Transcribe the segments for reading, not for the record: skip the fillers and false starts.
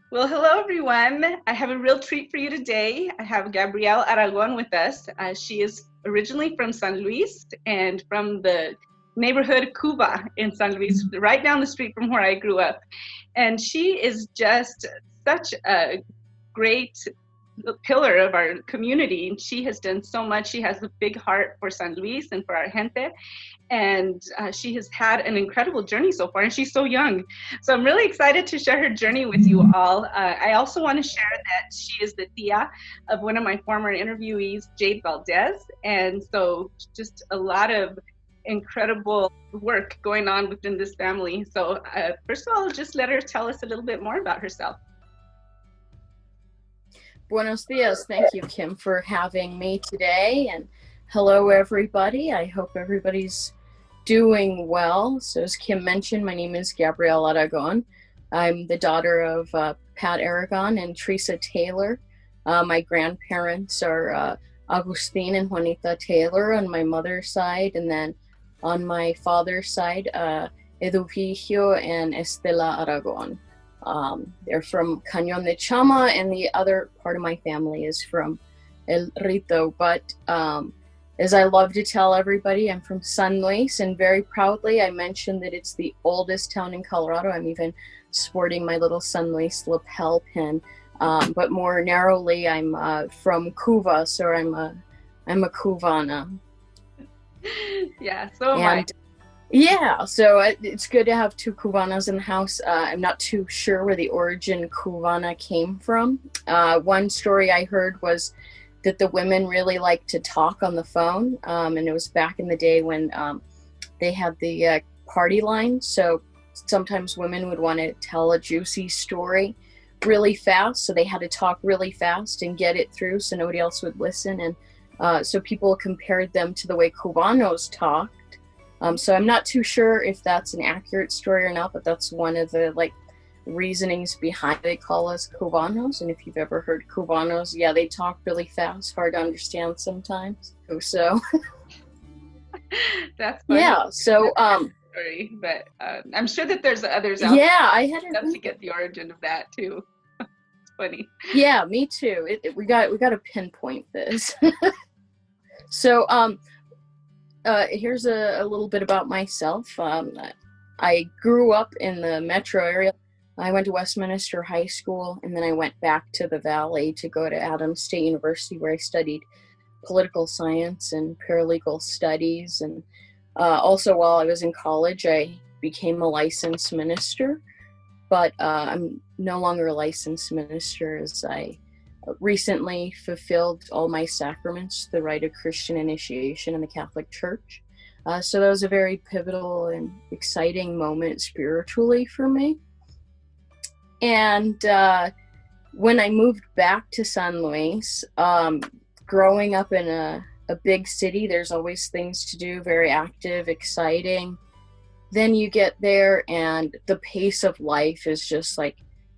Well, hello everyone. I have a real treat for you today. I have Gabrielle Aragón with us. She is originally from San Luis and from the neighborhood Cuba in San Luis, right down the street from where I grew up. And she is just such a great pillar of our community. And she has done so much. She has a big heart for San Luis and for our gente. And she has had an incredible journey so far, and she's so young. So I'm really excited to share her journey with you all. I also want to share that she is the tia of one of my former interviewees, Jade Valdez. And so just a lot of incredible work going on within this family. So first of all, just let her tell us a little bit more about herself. Buenos dias. Thank you, Kim, for having me today. And hello, everybody. I hope everybody's doing well. So as Kim mentioned, my name is Gabrielle Aragón. I'm the daughter of Pat Aragon and Teresa Taylor. My grandparents are Agustin and Juanita Taylor on my mother's side. And then on my father's side, Eduvigio and Estela Aragon. They're from Cañón de Chama, and the other part of my family is from El Rito. But as I love to tell everybody, I'm from San Luis, and very proudly I mentioned that it's the oldest town in Colorado. I'm even sporting my little San Luis lapel pin. But more narrowly, I'm from Cuba, so I'm a Cubana. Yeah, so am I. Yeah, so it's good to have two Cubanas in the house. I'm not too sure where the origin Cubana came from. One story I heard was that the women really like to talk on the phone, and it was back in the day when they had the party line. So sometimes women would want to tell a juicy story really fast, so they had to talk really fast and get it through so nobody else would listen. And so people compared them to the way Cubanos talk. So I'm not too sure if that's an accurate story or not, but that's one of the reasonings behind they call us Cubanos. And if you've ever heard Cubanos, yeah, they talk really fast, hard to understand sometimes. So that's funny. Yeah. So story, but I'm sure that there's others out there. I had to get the origin of that too. It's funny. Yeah, me too. We got to pinpoint this. So here's a little bit about myself. I grew up in the metro area. I went to Westminster High School, and then I went back to the Valley to go to Adams State University, where I studied political science and paralegal studies. And also while I was in college, I became a licensed minister, but I'm no longer a licensed minister, as I recently fulfilled all my sacraments, the rite of Christian initiation in the Catholic Church. So that was a very pivotal and exciting moment spiritually for me. And when I moved back to San Luis, growing up in a big city, there's always things to do, very active, exciting. Then you get there and the pace of life is just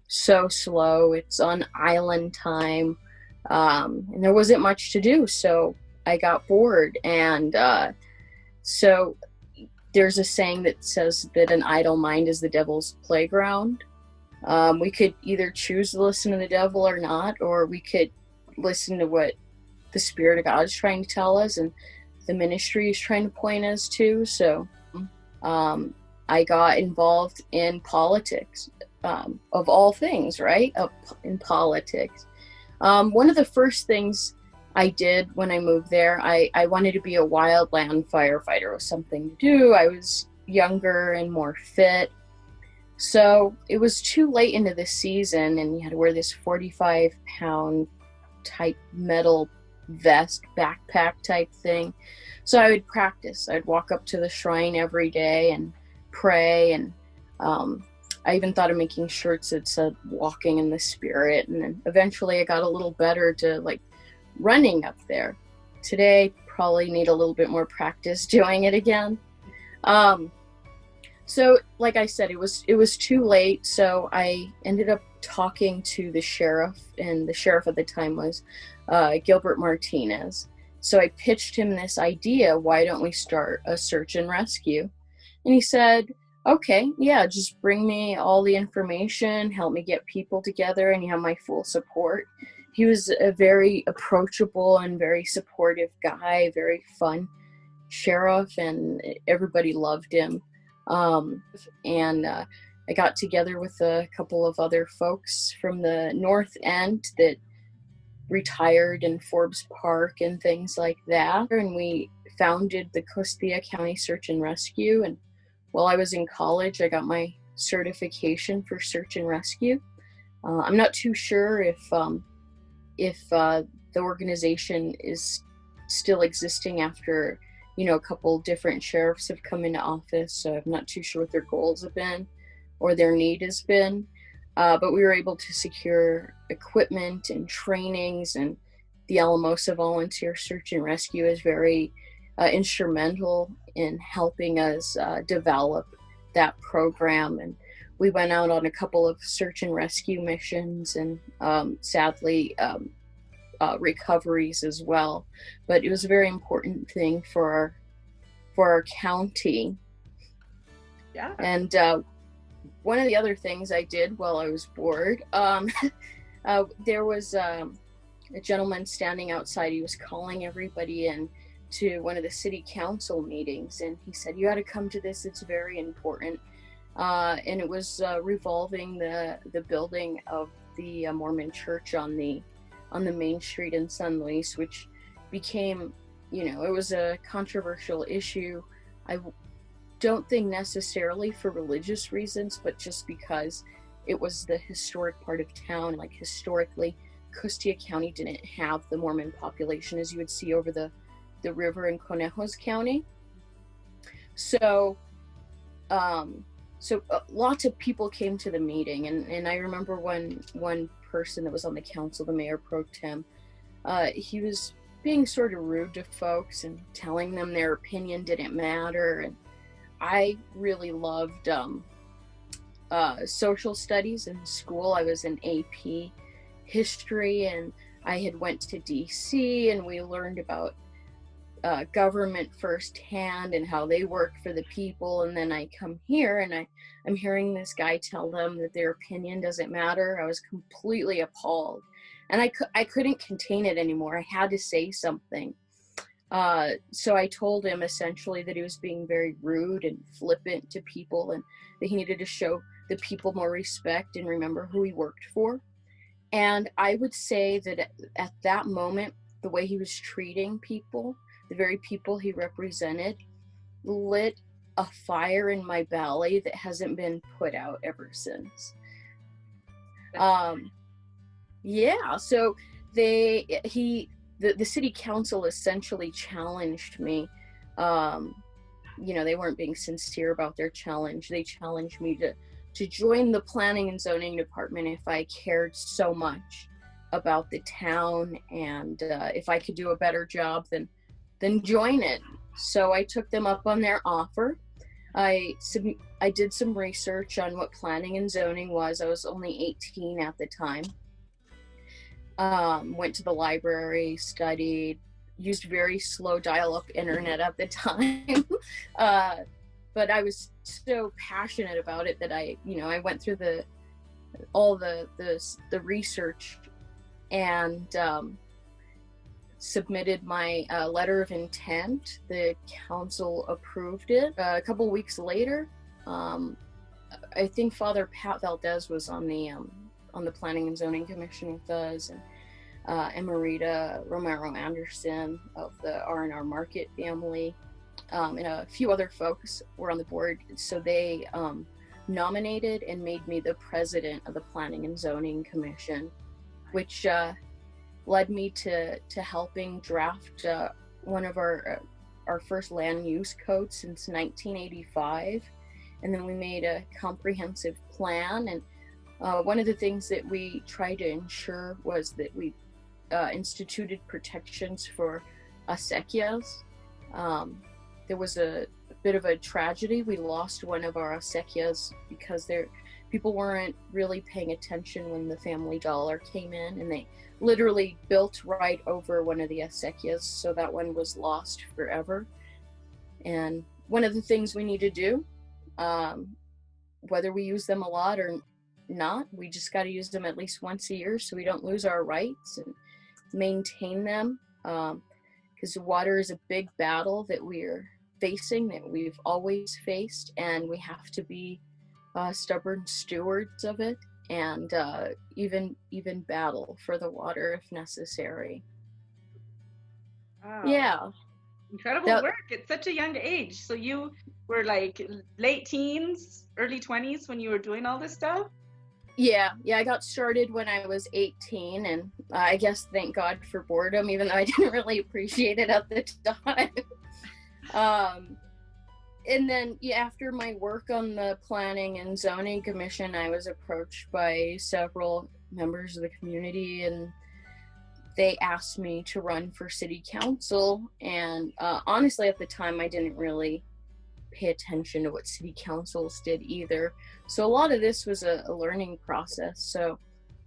so slow. It's on island time, and there wasn't much to do, so I got bored. And so there's a saying that says that an idle mind is the devil's playground. We could either choose to listen to the devil or not, or we could listen to what the Spirit of God is trying to tell us and the ministry is trying to point us to. So I got involved in politics. Of all things, right? In politics. One of the first things I did when I moved there, I wanted to be a wildland firefighter. It was something to do. I was younger and more fit. So it was too late into the season, and you had to wear this 45-pound type metal vest, backpack type thing. So I would practice. I'd walk up to the shrine every day and pray, and I even thought of making shirts that said walking in the Spirit. And then eventually I got a little better to running up there. Today, probably need a little bit more practice doing it again. So like I said, it was too late. So I ended up talking to the sheriff, and the sheriff at the time was Gilbert Martinez. So I pitched him this idea: why don't we start a search and rescue? And he said, Okay, yeah, just bring me all the information, help me get people together, and you have my full support. He was a very approachable and very supportive guy, very fun sheriff, and everybody loved him. And I got together with a couple of other folks from the North End that retired in Forbes Park and things like that, and we founded the Costilla County Search and Rescue. And while I was in college, I got my certification for search and rescue. I'm not too sure if the organization is still existing after, a couple different sheriffs have come into office. So I'm not too sure what their goals have been or their need has been. But we were able to secure equipment and trainings, and the Alamosa Volunteer Search and Rescue is very instrumental in helping us develop that program. And we went out on a couple of search and rescue missions, and sadly recoveries as well. But it was a very important thing for our county. Yeah. And one of the other things I did while I was bored, there was a gentleman standing outside. He was calling everybody in to one of the city council meetings, and he said, "You got to come to this, it's very important." And it was revolving the building of the Mormon church on the main street in San Luis, which became, it was a controversial issue. I don't think necessarily for religious reasons, but just because it was the historic part of town. Like, historically, Costilla County didn't have the Mormon population as you would see over the river in Conejos County. So lots of people came to the meeting, and I remember one person that was on the council, the mayor pro tem, he was being sort of rude to folks and telling them their opinion didn't matter. And I really loved social studies in school. I was in AP history, and I had went to DC, and we learned about government firsthand and how they work for the people. And then I come here, and I'm hearing this guy tell them that their opinion doesn't matter. I was completely appalled, and I couldn't contain it anymore. I had to say something. So I told him essentially that he was being very rude and flippant to people, and that he needed to show the people more respect and remember who he worked for. And I would say that at that moment, the way he was treating people, the very people he represented, lit a fire in my belly that hasn't been put out ever since. Yeah, so the city council essentially challenged me. They weren't being sincere about their challenge. They challenged me to join the planning and zoning department if I cared so much about the town, and if I could do a better job, then join it. So I took them up on their offer. I did some research on what planning and zoning was. I was only 18 at the time. Went to the library, studied, used very slow dial-up internet at the time. But I was so passionate about it that I went through all the research, and submitted my letter of intent. The council approved it. A couple weeks later, I think Father Pat Valdez was on the Planning and Zoning Commission with us, and Emerita Romero Anderson of the R&R Market family, and a few other folks were on the board. So they nominated and made me the president of the Planning and Zoning Commission, which led me to helping draft one of our first land use code since 1985. And then we made a comprehensive plan. And one of the things that we tried to ensure was that we instituted protections for acequias. There was a bit of a tragedy. We lost one of our acequias because people weren't really paying attention when the Family Dollar came in, and they literally built right over one of the acequias, so that one was lost forever. And one of the things we need to do Whether we use them a lot or not, we just got to use them at least once a year so we don't lose our rights, and maintain them, because water is a big battle that we're facing, that we've always faced, and we have to be stubborn stewards of it, and even battle for the water if necessary. Wow. Yeah. Incredible work at such a young age. So you were like late teens, early 20s when you were doing all this stuff? Yeah, I got started when I was 18, and I guess thank God for boredom, even though I didn't really appreciate it at the time. And then after my work on the Planning and Zoning Commission, I was approached by several members of the community, and they asked me to run for city council. And honestly, at the time, I didn't really pay attention to what city councils did either. So a lot of this was a learning process. So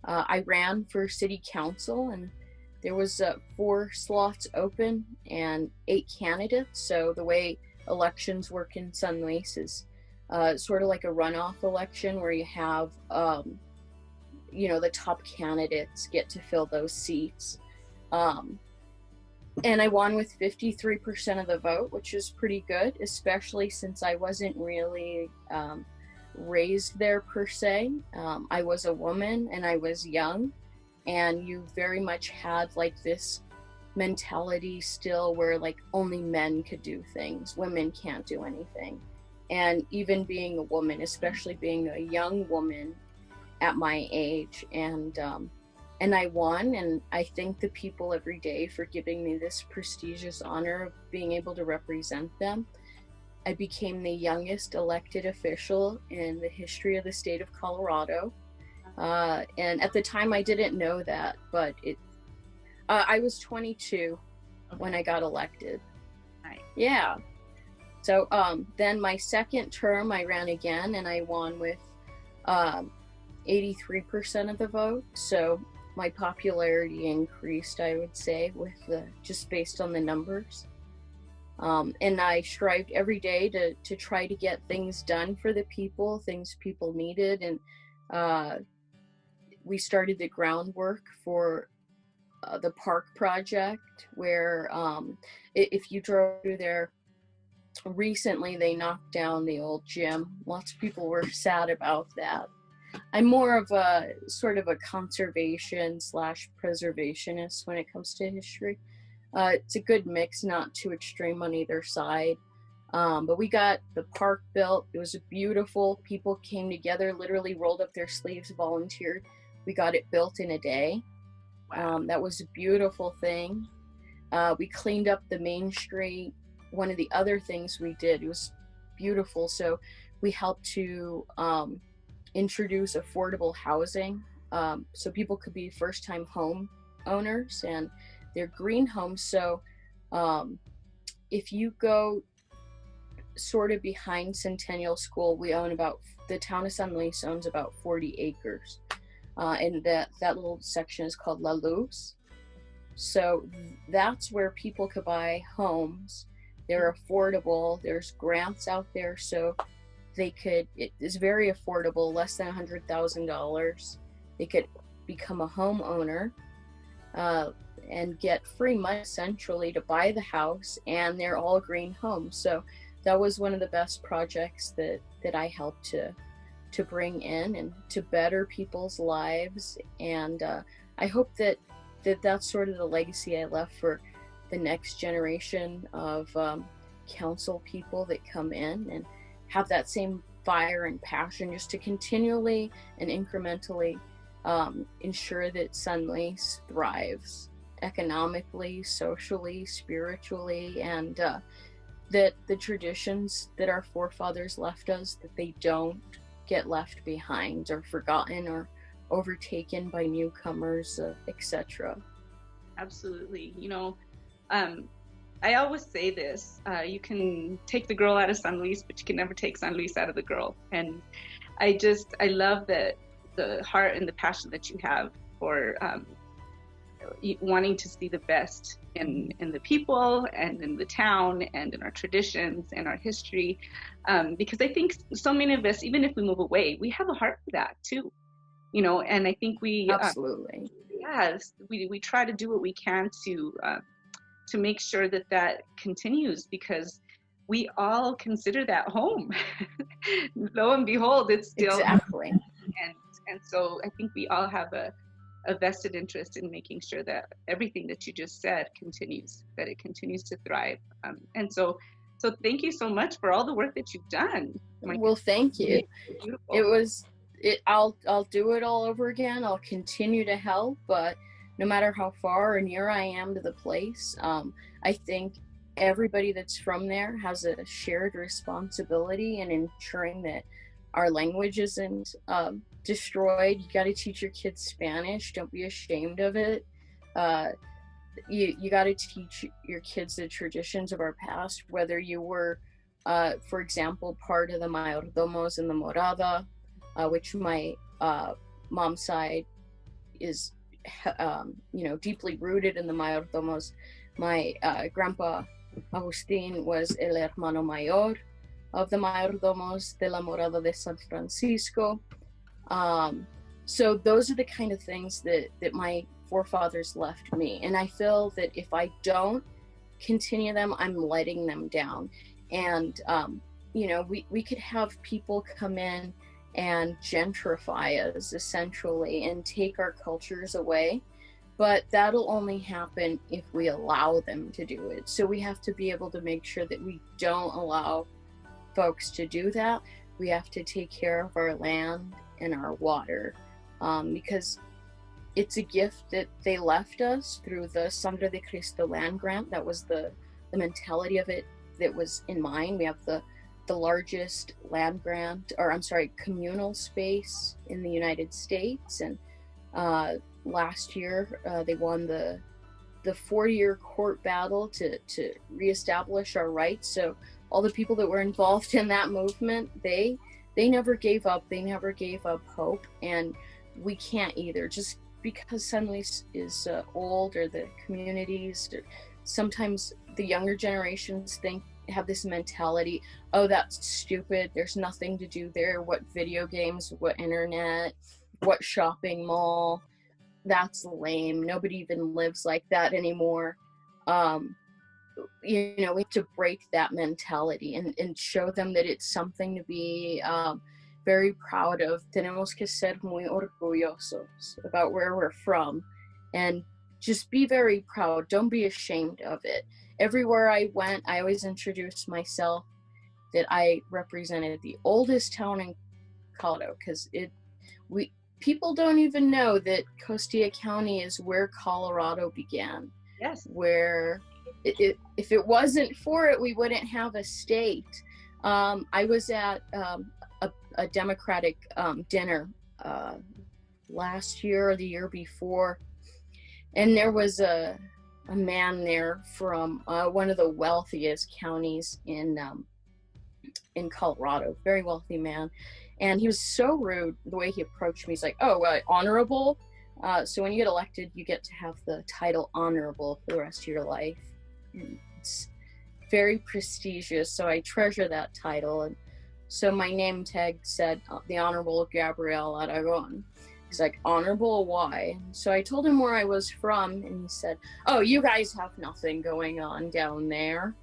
I ran for city council, and there was 4 slots open and 8 candidates. So the way elections work in San Luis is sort of like a runoff election where you have, the top candidates get to fill those seats. And I won with 53% of the vote, which is pretty good, especially since I wasn't really raised there per se. I was a woman and I was young, and you very much had like this mentality still where like only men could do things, women can't do anything. And even being a woman, especially being a young woman at my age, and I won, and I thank the people every day for giving me this prestigious honor of being able to represent them. I became the youngest elected official in the history of the state of Colorado. And at the time I didn't know that, but I was 22 when I got elected. Nice. Yeah. So then my second term I ran again, and I won with 83% of the vote. So my popularity increased, I would say, with just based on the numbers. And I strived every day to try to get things done for the people, things people needed. And we started the groundwork for the park project, where if you drove through there recently, they knocked down the old gym. Lots of people were sad about that. I'm more of a sort of a conservation / preservationist when it comes to history. It's a good mix, not too extreme on either side. But we got the park built. It was beautiful. People came together, literally rolled up their sleeves, volunteered. We got it built in a day. Wow. That was a beautiful thing. We cleaned up the main street. One of the other things we did, it was beautiful. So we helped to introduce affordable housing, so people could be first-time home owners, and they're green homes. So if you go sort of behind Centennial School, we own the town of San Luis owns about 40 acres, and that little section is called La Luz. So that's where people could buy homes. They're affordable. There's grants out there, so it is very affordable, less than $100,000. They could become a homeowner and get free money essentially to buy the house, and they're all green homes. So that was one of the best projects that I helped to bring in and to better people's lives. And I hope that's sort of the legacy I left for the next generation of council people that come in and have that same fire and passion just to continually and incrementally ensure that San Luis thrives economically, socially, spiritually, and that the traditions that our forefathers left us, that they don't get left behind or forgotten or overtaken by newcomers, etc. Absolutely. I always say this, you can take the girl out of San Luis, but you can never take San Luis out of the girl. And I love that the heart and the passion that you have for wanting to see the best in the people and in the town and in our traditions and our history, because I think so many of us, even if we move away, we have a heart for that too, and I think we absolutely yes, we try to do what we can to make sure that continues, because we all consider that home. Lo and behold, it's still exactly. And so I think we all have a vested interest in making sure that everything that you just said continues, that it continues to thrive. And so thank you so much for all the work that you've done. Well, thank you. I'll do it all over again. I'll continue to help, but no matter how far or near I am to the place, I think everybody that's from there has a shared responsibility in ensuring that our language isn't destroyed. You got to teach your kids Spanish. Don't be ashamed of it. You got to teach your kids the traditions of our past, whether you were, for example, part of the mayordomos in the Morada, which my mom's side is, deeply rooted in the mayordomos. My grandpa Agustin was el hermano mayor of the mayordomos de la Morada de San Francisco. So those are the kind of things that my forefathers left me. And I feel that if I don't continue them, I'm letting them down. And, we could have people come in and gentrify us essentially and take our cultures away. But that'll only happen if we allow them to do it. So we have to be able to make sure that we don't allow folks to do that. We have to take care of our land and our water, because it's a gift that they left us through the Sangre de Cristo land grant. That was the mentality of it that was in mind. We have the largest land grant, communal space in the United States, and last year they won the 4-year court battle to reestablish our rights. So all the people that were involved in that movement, they never gave up. They never gave up hope, and we can't either. Just because San Luis is old, or the communities, or sometimes the younger generations have this mentality, oh, that's stupid, there's nothing to do there, what video games, what internet, what shopping mall, that's lame, nobody even lives like that anymore. We have to break that mentality and show them that it's something to be very proud of. Tenemos que ser muy orgullosos about where we're from, and just be very proud. Don't be ashamed of it. Everywhere I went, I always introduced myself that I represented the oldest town in Colorado, because people don't even know that Costilla County is where Colorado began. Yes. Where if it wasn't for it, we wouldn't have a state. I was at a Democratic dinner last year or the year before, and there was a man there from one of the wealthiest counties in Colorado, very wealthy man, and he was so rude the way he approached me. He's like, "Oh, honorable." So when you get elected, you get to have the title honorable for the rest of your life. And it's very prestigious, so I treasure that title. And so my name tag said the Honorable Gabrielle Aragón. He's like, honorable, why? So I told him where I was from, and he said, oh, you guys have nothing going on down there.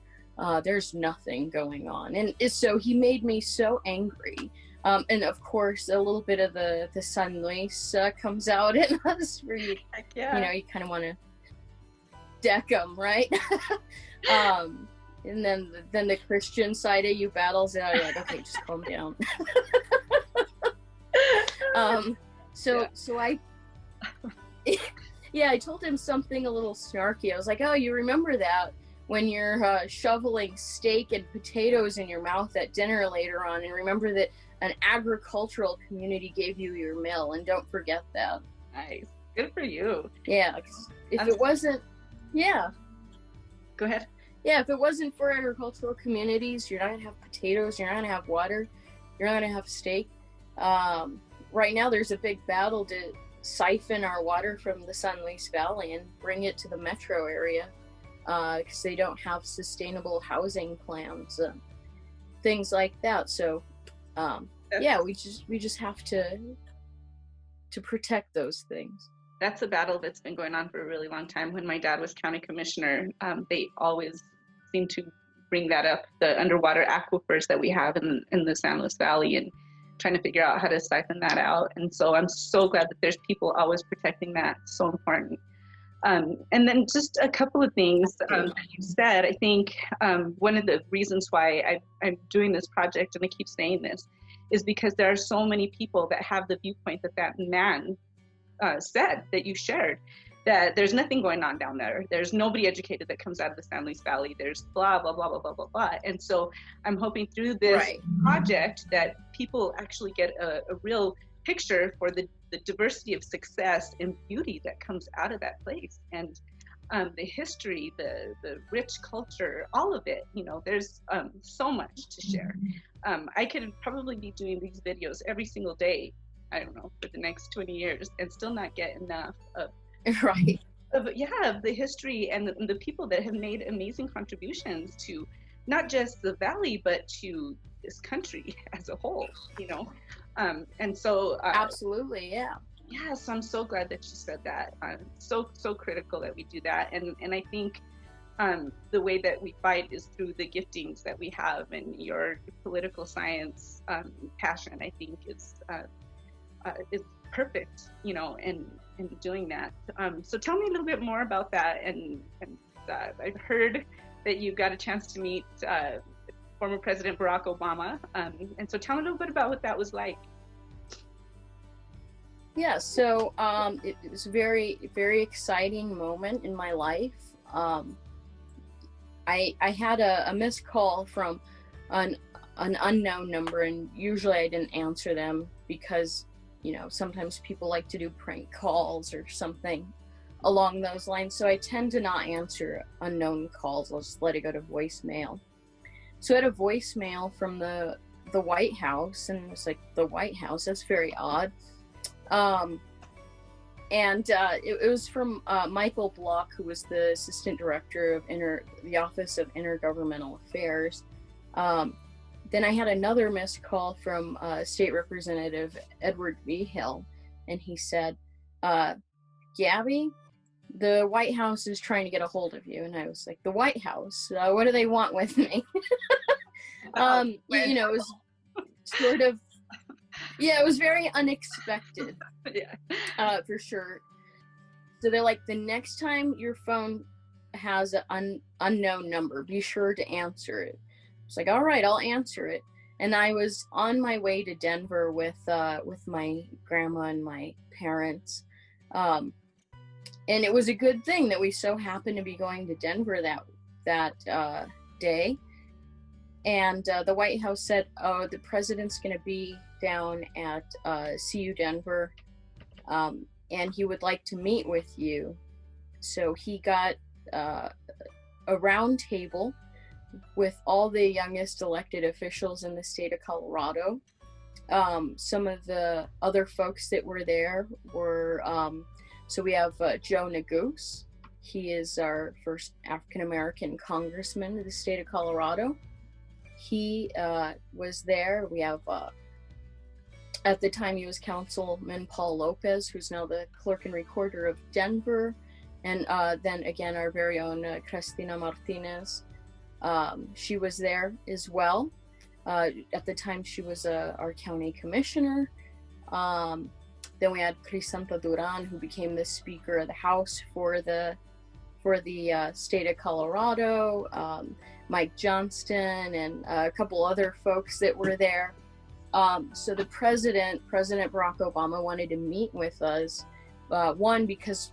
There's nothing going on. And so he made me so angry. And of course, a little bit of the San Luis comes out in us, where you kind of want to deck them, right? And then the Christian side of you battles it out. You're like, okay, just calm down. So I told him something a little snarky. I was like, oh, you remember that when you're shoveling steak and potatoes in your mouth at dinner later on, and remember that an agricultural community gave you your meal, and don't forget that. Nice. Good for you. Yeah, 'cause if it wasn't, Go ahead. Yeah, if it wasn't for agricultural communities, you're not going to have potatoes, you're not going to have water, you're not going to have steak. Right now, there's a big battle to siphon our water from the San Luis Valley and bring it to the metro area, because they don't have sustainable housing plans, things like that. So yeah, we just have to protect those things. That's a battle that's been going on for a really long time. When my dad was county commissioner, they always seemed to bring that up, the underwater aquifers that we have in the San Luis Valley, and trying to figure out how to siphon that out. And so I'm so glad that there's people always protecting that. It's so important. And then just a couple of things that you said. I think one of the reasons why I'm doing this project, and I keep saying this, is because there are so many people that have the viewpoint that man said, that you shared, that there's nothing going on down there. There's nobody educated that comes out of the San Luis Valley. There's blah, blah, blah, blah, blah, blah, blah. And so I'm hoping through this project that people actually get a real picture for the diversity of success and beauty that comes out of that place. And the history, the rich culture, all of it, there's so much to share. I could probably be doing these videos every single day, I don't know, for the next 20 years and still not get enough of of the history and the people that have made amazing contributions to not just the valley, but to this country as a whole, and so absolutely, so I'm so glad that you said that. So critical that we do that, and I think the way that we fight is through the giftings that we have, and your political science passion, I think, is perfect, in doing that. So tell me a little bit more about that. And I've heard that you got a chance to meet former President Barack Obama. And so tell me a little bit about what that was like. Yeah, so it was a very, very exciting moment in my life. I had a missed call from an unknown number, and usually I didn't answer them because sometimes people like to do prank calls or something along those lines. So I tend to not answer unknown calls. I'll just let it go to voicemail. So I had a voicemail from the White House, and it's like, the White House, that's very odd. It was from Michael Block, who was the Assistant Director of the Office of Intergovernmental Affairs. Then I had another missed call from State Representative Edward V. Hill, and he said, Gabby, the White House is trying to get a hold of you. And I was like, the White House? What do they want with me? It was sort of, it was very unexpected, for sure. So they're like, the next time your phone has an unknown number, be sure to answer it. It's like, all right, I'll answer it. And I was on my way to Denver with my grandma and my parents. And it was a good thing that we so happened to be going to Denver that day. And the White House said, oh, the president's going to be down at CU Denver, and he would like to meet with you. So he got a round table with all the youngest elected officials in the state of Colorado. Some of the other folks that were there were, so we have Joe Neguse. He is our first African-American congressman in the state of Colorado. He was there. We have, at the time he was Councilman Paul Lopez, who's now the clerk and recorder of Denver. And then again, our very own Cristina Martinez. She was there as well. At the time, she was our county commissioner. Then we had Crisanta Duran, who became the Speaker of the House for the state of Colorado. Mike Johnston, and a couple other folks that were there. So the President Barack Obama, wanted to meet with us. One, because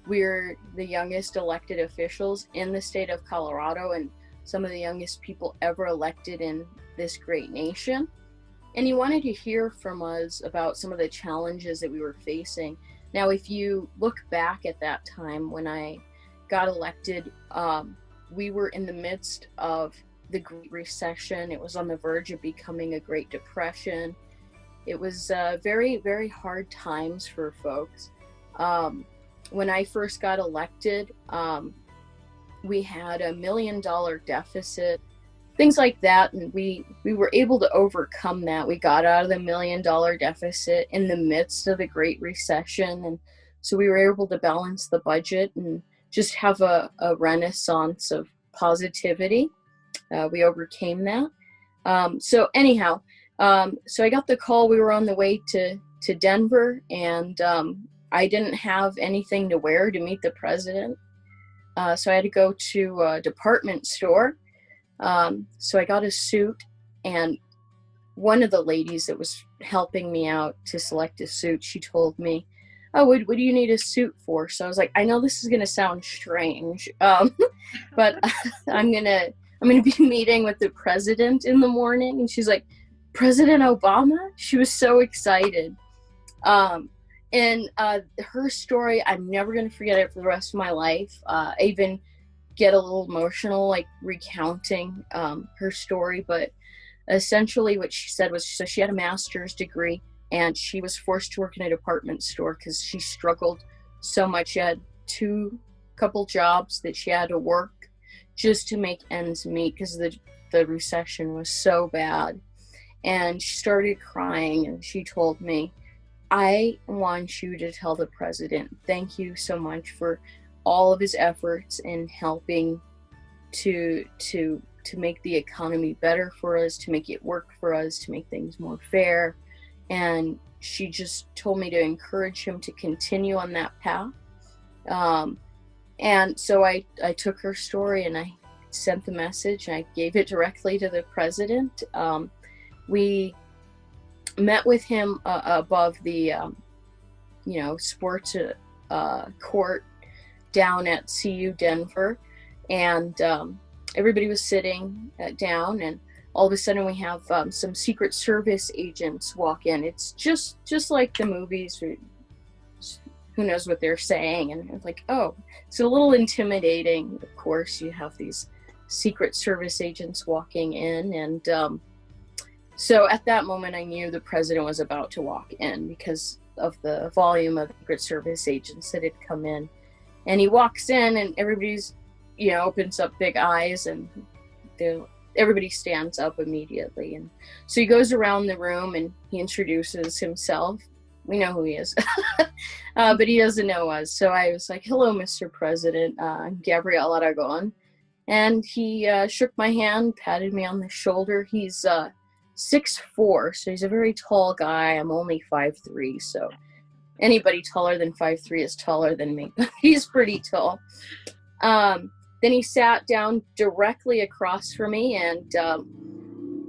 we're the youngest elected officials in the state of Colorado and some of the youngest people ever elected in this great nation. And he wanted to hear from us about some of the challenges that we were facing. Now, if you look back at that time when I got elected, we were in the midst of the Great Recession. It was on the verge of becoming a Great Depression. it was very, very hard times for folks. When I first got elected, we had $1 million deficit, things like that, and we were able to overcome that. We got out of the $1 million deficit in the midst of the Great Recession, and so we were able to balance the budget and just have a renaissance of positivity. We overcame that. So anyhow, so I got the call. We were on the way to Denver, and I didn't have anything to wear to meet the president. So I had to go to a department store. So I got a suit, and one of the ladies that was helping me out to select a suit, she told me, "Oh, what do you need a suit for?" So I was like, I know this is going to sound strange, but I'm gonna be meeting with the president in the morning. And she's like, "President Obama?" She was so excited. And her story, I'm never going to forget it for the rest of my life. I even get a little emotional, like recounting her story. But essentially what she said was, so she had a master's degree, and she was forced to work in a department store because she struggled so much. She had couple jobs that she had to work just to make ends meet because the recession was so bad. And she started crying, and she told me, "I want you to tell the president, thank you so much for all of his efforts in helping to make the economy better for us, to make it work for us, to make things more fair." And she just told me to encourage him to continue on that path. And so I took her story and I sent the message, and I gave it directly to the president. We met with him above the sports court down at CU Denver, and everybody was sitting down, and all of a sudden we have some Secret Service agents walk in. It's just like the movies. Who knows what they're saying? And it's like, oh, it's a little intimidating. Of course, you have these Secret Service agents walking in, and so at that moment I knew the president was about to walk in because of the volume of Secret Service agents that had come in. And he walks in, and everybody's, opens up big eyes, and everybody stands up immediately. And so he goes around the room and he introduces himself. We know who he is, but he doesn't know us. So I was like, "Hello, Mr. President. I'm Gabrielle Aragón." And he shook my hand, patted me on the shoulder. He's 6'4", so he's a very tall guy. I'm only 5'3", so anybody taller than 5'3" is taller than me. He's pretty tall. Then he sat down directly across from me, and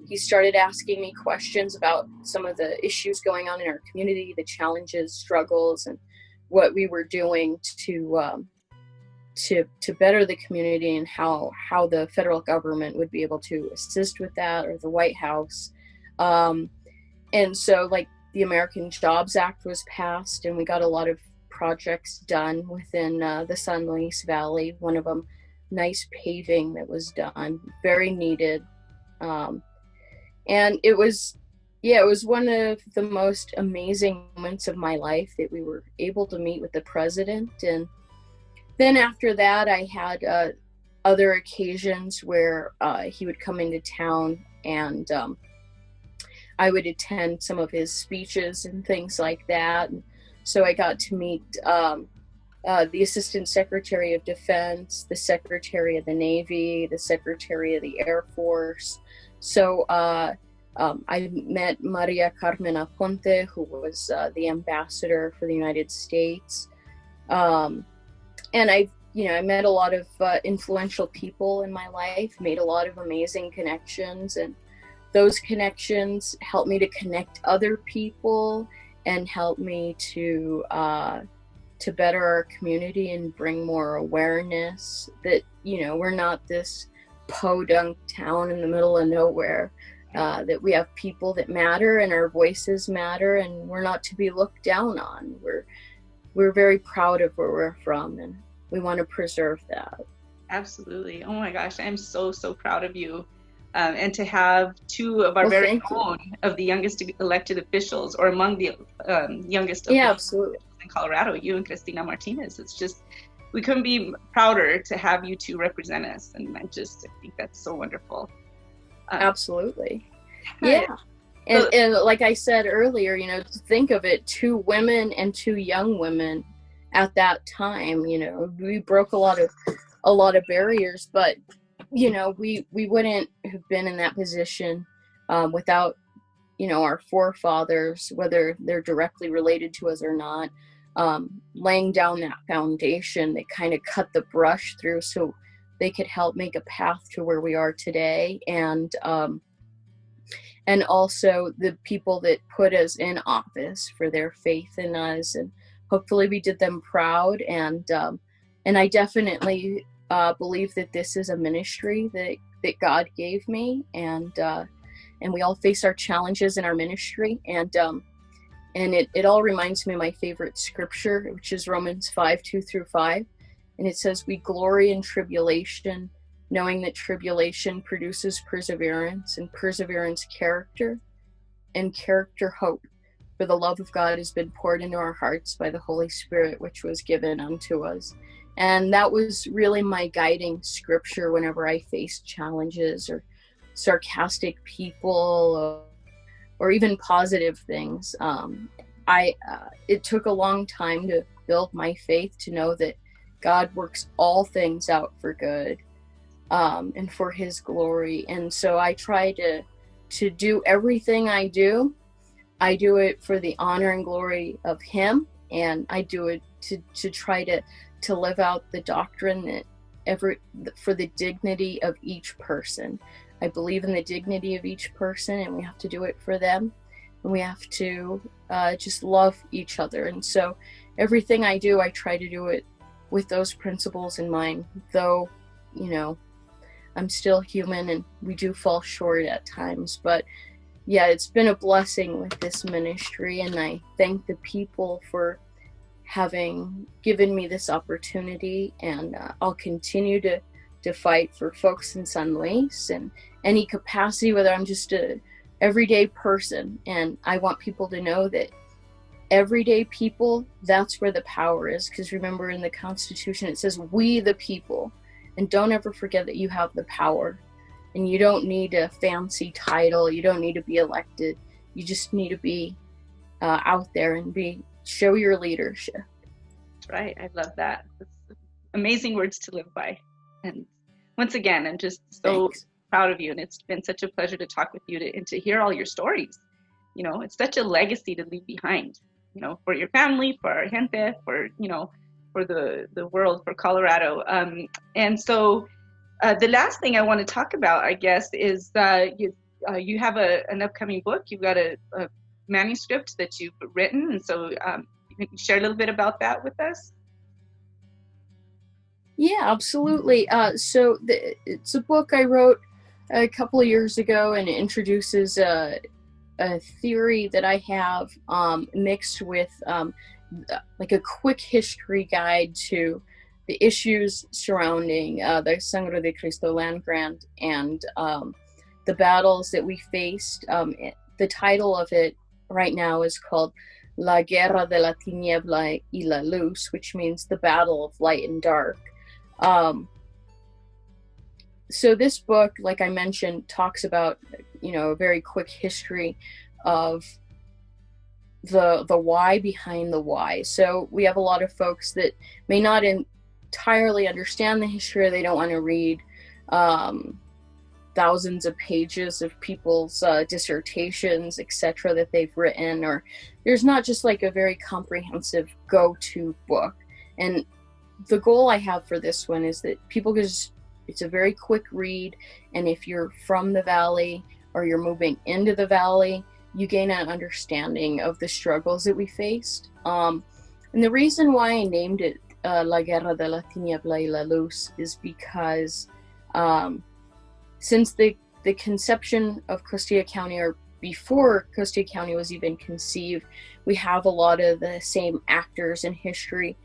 he started asking me questions about some of the issues going on in our community, the challenges, struggles, and what we were doing to better the community, and how the federal government would be able to assist with that, or the White House. And so, like, the American Jobs Act was passed, and we got a lot of projects done within the San Luis Valley. One of them, nice paving that was done, very needed. And it was one of the most amazing moments of my life that we were able to meet with the president. And then after that, I had other occasions where he would come into town, and I would attend some of his speeches and things like that. And so I got to meet the Assistant Secretary of Defense, the Secretary of the Navy, the Secretary of the Air Force. So I met Maria Carmen Aponte, who was the ambassador for the United States. And I met a lot of influential people in my life, made a lot of amazing connections, and those connections helped me to connect other people and help me to better our community and bring more awareness that, we're not this podunk town in the middle of nowhere, that we have people that matter and our voices matter, and we're not to be looked down on. We're very proud of where we're from, and we want to preserve that. Absolutely. Oh my gosh, I'm so proud of you. and to have two of our very own of the youngest elected officials, or among the youngest absolutely. in Colorado, you and Cristina Martinez. It's just, we couldn't be prouder to have you two represent us, and I think that's so wonderful. Absolutely. Yeah. And like I said earlier, you know, think of it, 2 women and 2 young women at that time, you know, we broke a lot of barriers, but you know, we wouldn't have been in that position without, you know, our forefathers, whether they're directly related to us or not, laying down that foundation that kind of cut the brush through so they could help make a path to where we are today. And also the people that put us in office for their faith in us, and hopefully we did them proud. And I definitely believe that this is a ministry that God gave me, and we all face our challenges in our ministry, and it all reminds me of my favorite scripture, which is Romans 5:2-5, and it says, "We glory in tribulation, knowing that tribulation produces perseverance, and perseverance character, and character hope. For the love of God has been poured into our hearts by the Holy Spirit, which was given unto us." And that was really my guiding scripture whenever I faced challenges or sarcastic people or even positive things. It took a long time to build my faith to know that God works all things out for good, and for his glory. And so I try to do everything I do it for the honor and glory of him, and I do it to try to live out the doctrine that for the dignity of each person. I believe in the dignity of each person, and we have to do it for them, and we have to just love each other. And so everything I do, I try to do it with those principles in mind, though, you know, I'm still human and we do fall short at times. But yeah, it's been a blessing with this ministry, and I thank the people for having given me this opportunity, and I'll continue to fight for folks in San Luis in any capacity, whether I'm just a everyday person. And I want people to know that everyday people, that's where the power is, because remember in the Constitution it says we the people, and don't ever forget that you have the power, and you don't need a fancy title, you don't need to be elected, you just need to be out there and show your leadership. That's right. I love that. That's amazing words to live by. And once again, I'm just so proud of you, and it's been such a pleasure to talk with you and to hear all your stories. You know, it's such a legacy to leave behind, you know, for your family, for our gente, for, you know, for the world, for Colorado. And so the last thing I want to talk about, I guess, is you have an upcoming book. You've got a manuscript that you've written, and so you can share a little bit about that with us. Yeah, absolutely. So it's a book I wrote a couple of years ago, and it introduces a theory that I have mixed with like a quick history guide to the issues surrounding the Sangre de Cristo land grant and the battles that we faced. The title of it right now is called La Guerra de la Tiniebla y la Luz, which means the battle of light and dark. So this book, like I mentioned, talks about, you know, a very quick history of the why behind the why. So we have a lot of folks that may not entirely understand the history, or they don't want to read thousands of pages of people's dissertations, etc., that they've written, or there's not just like a very comprehensive go-to book. And the goal I have for this one is that people it's a very quick read, and if you're from the valley or you're moving into the valley, you gain an understanding of the struggles that we faced. And the reason why I named it La Guerra de la Tiniebla y la Luz is because since the conception of Costilla County, or before Costilla County was even conceived, we have a lot of the same actors in history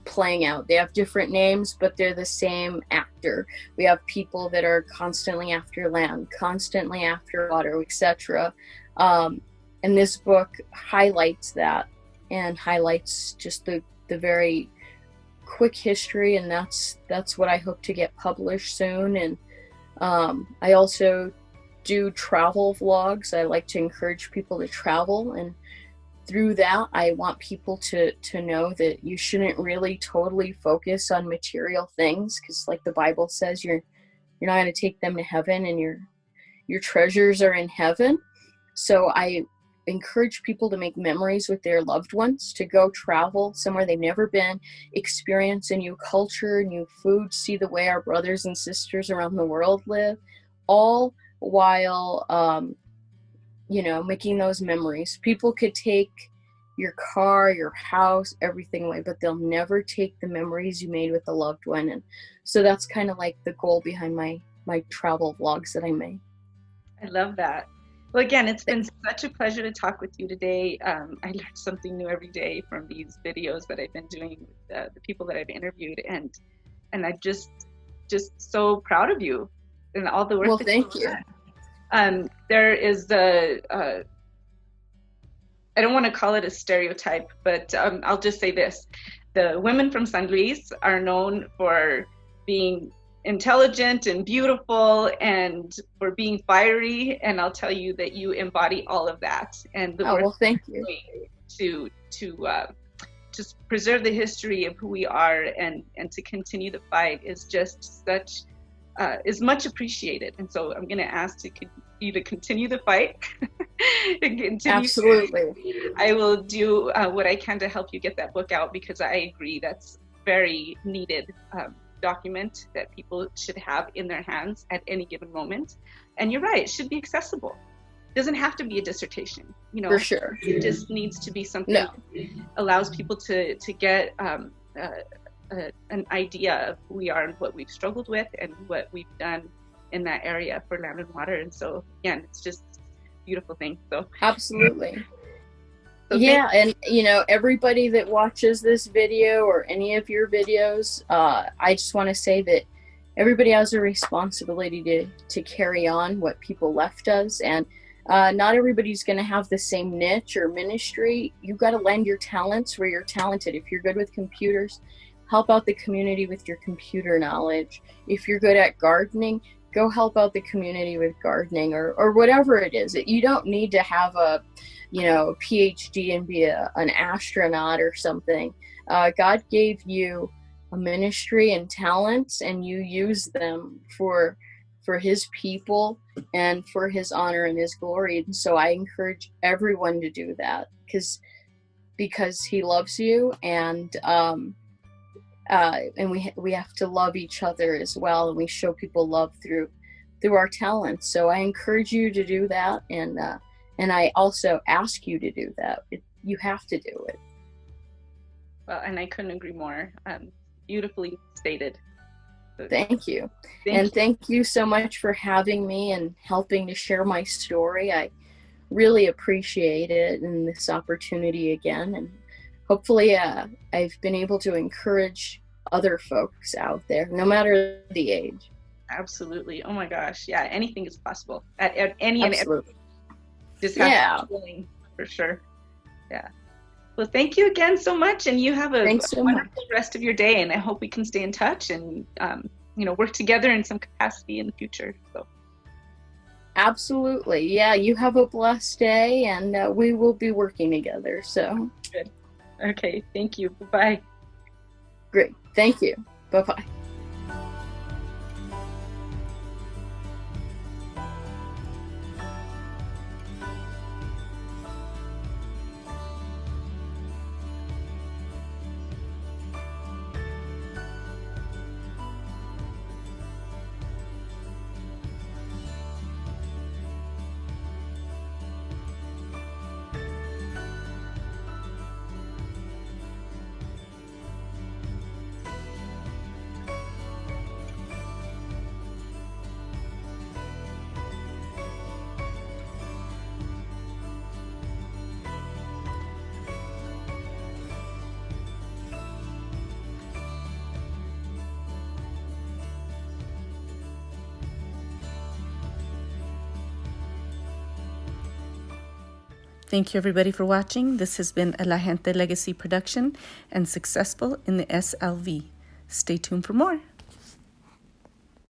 playing out. They have different names, but they're the same actor. We have people that are constantly after land, constantly after water, etc. And this book highlights that, and highlights just the very quick history, and that's what I hope to get published soon. And I also do travel vlogs. I like to encourage people to travel, and through that I want people to know that you shouldn't really totally focus on material things, because like the Bible says, you're not going to take them to heaven, and your treasures are in heaven. So I encourage people to make memories with their loved ones, to go travel somewhere they've never been, experience a new culture, new food, see the way our brothers and sisters around the world live, all while making those memories. People could take your car, your house, everything away, but they'll never take the memories you made with a loved one. And so that's kind of like the goal behind my travel vlogs that I make. I love that. Well, again, it's been such a pleasure to talk with you today. I learned something new every day from these videos that I've been doing with the people that I've interviewed, and I'm just so proud of you and all the work. Well, thank you. There is I don't want to call it a stereotype, but I'll just say this: the women from San Luis are known for being intelligent and beautiful and for being fiery, and I'll tell you that you embody all of that. And the work thank you. To just preserve the history of who we are and to continue the fight is just such is much appreciated. And so I'm going to ask you to continue the fight. Absolutely. I will do what I can to help you get that book out, because I agree that's very needed document that people should have in their hands at any given moment. And you're right, it should be accessible. It doesn't have to be a dissertation, For sure. It just needs to be something that allows people to get an idea of who we are and what we've struggled with and what we've done in that area for land and water. And so again, it's just a beautiful thing. So absolutely. And everybody that watches this video or any of your videos, I just want to say that everybody has a responsibility to carry on what people left us, and not everybody's going to have the same niche or ministry. You got to lend your talents where you're talented. If you're good with computers, help out the community with your computer knowledge. If you're good at gardening, go help out the community with gardening, or whatever it is. You don't need to have a PhD and be an astronaut or something. God gave you a ministry and talents, and you use them for his people and for his honor and his glory. And so I encourage everyone to do that, because he loves you, and we have to love each other as well, and we show people love through our talents. So I encourage you to do that, and I also ask you to do that. You have to do it. Well, and I couldn't agree more. Beautifully stated. So, thank you. Thank you so much for having me and helping to share my story. I really appreciate it, and this opportunity again. And hopefully I've been able to encourage other folks out there, no matter the age. Absolutely. Oh my gosh. Yeah, anything is possible at any Absolutely. And every. Just have to be willing, for sure. Yeah. Well, thank you again so much, and you have a wonderful rest of your day. And I hope we can stay in touch and work together in some capacity in the future. So. Absolutely. Yeah. You have a blessed day, and we will be working together. So. Good. Okay. Thank you. Bye-bye. Great. Thank you. Bye-bye. Thank you everybody for watching. This has been a La Gente Legacy production and successful in the SLV. Stay tuned for more.